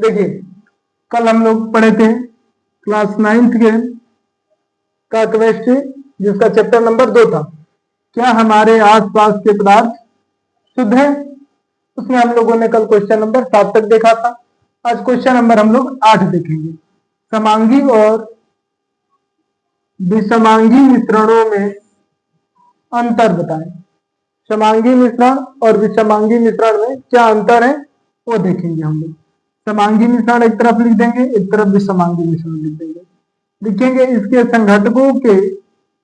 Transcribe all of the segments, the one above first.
देखिए, कल हम लोग पढ़े थे क्लास 9th के का केमिस्ट्री, जिसका चैप्टर नंबर 2 था, क्या हमारे आसपास के पदार्थ शुद्ध है। उसमें हम लोगों ने कल क्वेश्चन नंबर 7 तक देखा था। आज क्वेश्चन नंबर हम लोग 8 देखेंगे। समांगी और विषमांगी मिश्रणों में अंतर बताएं। समांगी मिश्रण और विषमांगी मिश्रण में क्या अंतर है वो देखेंगे हम लोग। समांगी मिश्रण एक तरफ लिख देंगे, एक तरफ विषमांगी मिश्रण लिख देंगे। लिखेंगे इसके संघटकों के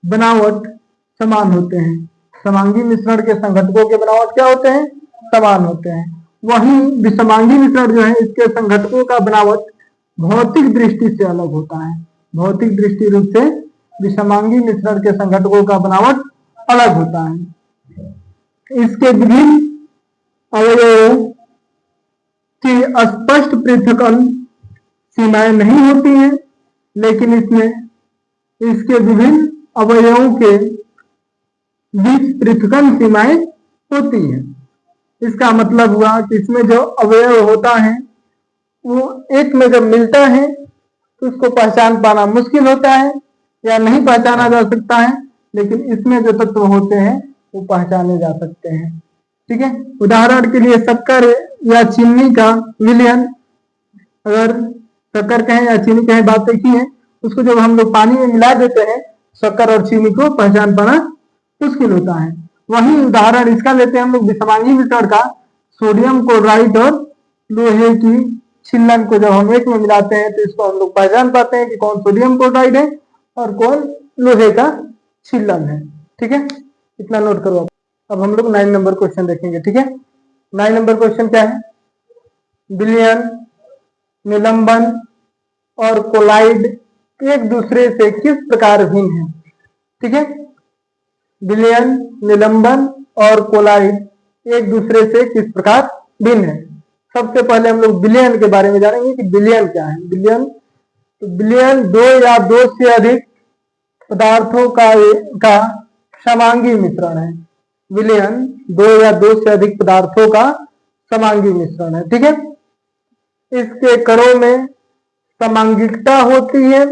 बनावट समान होते हैं। समांगी मिश्रण के संघटकों के बनावट क्या होते हैं? समान होते हैं। वहीं विषमांगी मिश्रण जो है, इसके संघटकों का बनावट भौतिक दृष्टि से अलग होता है। भौतिक दृष्टि रूप से विषमांगी मिश्रण के संघटकों का बनावट अलग होता है। इसके विभिन्न अवयवों की स्पष्ट पृथक्करण सीमाएं नहीं होती हैं, लेकिन इसमें इसके विभिन्न अवयवों के बीच पृथक्करण सीमाएं होती हैं। इसका मतलब हुआ कि इसमें जो अवयव होता है वो एक में जब मिलता है तो उसको पहचान पाना मुश्किल होता है या नहीं पहचाना जा सकता है, लेकिन इसमें जो तत्व होते हैं वो पहचाने जा सकते हैं। ठीक है, उदाहरण के लिए शक्कर या चीनी का विलयन, अगर शक्कर कहें या चीनी कहें, बात एक ही है। उसको जब हम लोग पानी में मिला देते हैं, शक्कर और चीनी को पहचान पाना मुश्किल होता है। वहीं उदाहरण इसका लेते हैं हम लोग विषमांगी मिश्रण का। सोडियम क्लोराइड और लोहे की छिल्लन को जब हम एक में मिलाते हैं तो इसको हम लोग पहचान पाते हैं कि कौन सोडियम क्लोराइड है और कौन लोहे का छिल्लन है। ठीक है, इतना नोट करो आप। अब हम लोग 9 नंबर क्वेश्चन देखेंगे। ठीक है, 9 नंबर क्वेश्चन क्या है? विलयन, निलंबन और कोलाइड एक दूसरे से किस प्रकार भिन्न है। ठीक है, विलयन, निलंबन और कोलाइड एक दूसरे से किस प्रकार भिन्न है। सबसे पहले हम लोग विलयन के बारे में जानेंगे कि विलयन क्या है। विलयन, तो विलयन 2 या 2 से अधिक पदार्थों का समांगी मिश्रण है। विलयन 2 या 2 से अधिक पदार्थों का समांगी मिश्रण है। ठीक है, इसके कणों में समांगिकता होती है।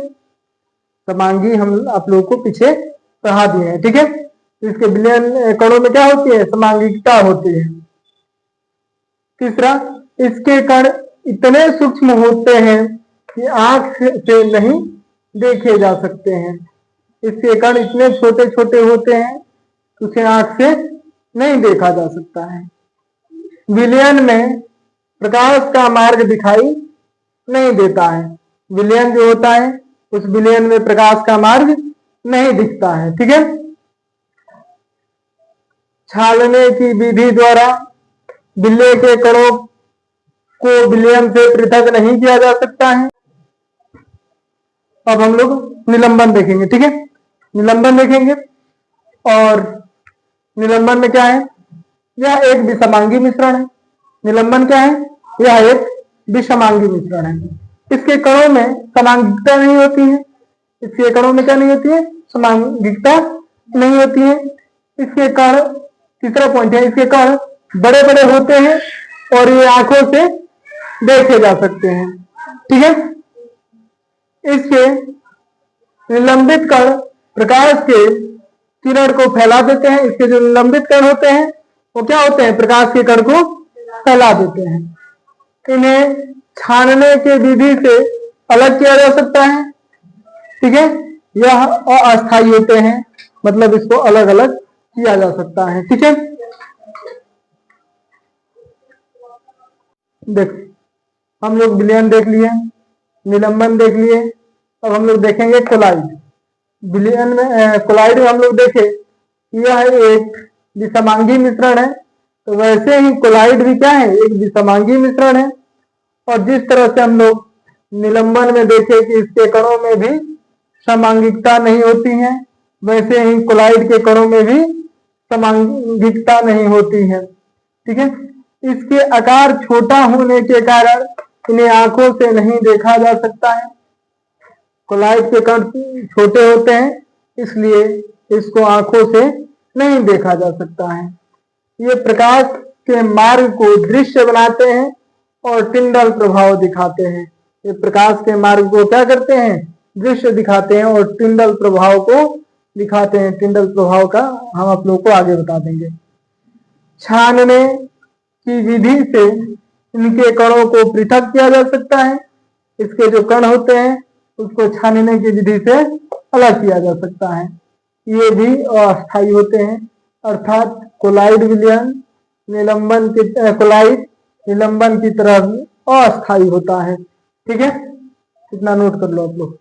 समांगी हम आप लोगों को पीछे पढ़ा दिए हैं। ठीक है, इसके विलयन कणों में क्या होती है? समांगिकता होती है। तीसरा, इसके कण इतने सूक्ष्म होते हैं कि आंख से नहीं देखे जा सकते हैं। इसके कण इतने छोटे छोटे होते हैं कि उसे आंख से नहीं देखा जा सकता है। विलयन में प्रकाश का मार्ग दिखाई नहीं देता है। विलयन जो होता है उस विलयन में प्रकाश का मार्ग नहीं दिखता है। ठीक है, छालने की विधि द्वारा बिल्ले के कणों को विलयन से पृथक नहीं किया जा सकता है। अब हम लोग निलंबन देखेंगे। ठीक है, निलंबन देखेंगे और निलंबन में क्या है? यह एक विषमांगी मिश्रण है। निलंबन क्या है? यह एक विषमांगी मिश्रण है। इसके कणों में समांगिकता नहीं होती है। इसके कणों में क्या नहीं होती है? समांगिकता नहीं होती है। इसके कण, तीसरा पॉइंट है, इसके कण बड़े बड़े होते हैं और ये आंखों से देखे जा सकते हैं। ठीक है, इसके निलंबित कण प्रकाश के किरण को फैला देते हैं। इसके जो निलंबित कण होते हैं वो क्या होते हैं? प्रकाश के कण को फैला देते हैं। इन्हें छानने के विधि से अलग किया जा सकता है। ठीक है, यह अस्थायी होते हैं, मतलब इसको अलग अलग किया जा सकता है। ठीक है, देखो हम लोग विलयन देख लिए, निलंबन देख लिए, अब हम लोग देखेंगे कोलाइड। विलयन में कोलाइड में हम लोग देखे यह एक विषमांगी मिश्रण है, तो वैसे ही कोलाइड भी क्या है? एक विषमांगी मिश्रण है। और जिस तरह से हम लोग निलंबन में देखे कि इसके कणों में भी समांगिकता नहीं होती है, वैसे ही कोलाइड के कणों में भी समांगिकता नहीं होती है। ठीक है, इसके आकार छोटा होने के कारण इन्हें आंखों से नहीं देखा जा सकता है। कोलाइड के कण छोटे होते हैं, इसलिए इसको आंखों से नहीं देखा जा सकता है। ये प्रकाश के मार्ग को दृश्य बनाते हैं और टिंडल प्रभाव दिखाते हैं। ये प्रकाश के मार्ग को क्या करते हैं, दृश्य दिखाते हैं और टिंडल प्रभाव को दिखाते हैं। टिंडल प्रभाव का हम आप लोग को आगे बता देंगे। छानने की विधि से इनके कणों को पृथक किया जा सकता है। इसके जो कण होते हैं उसको छानने की विधि से अलग किया जा सकता है। ये भी अस्थायी होते हैं, अर्थात कोलाइड विलयन निलंबन की तरह अस्थायी होता है। ठीक है, इतना नोट कर लो आप लोग।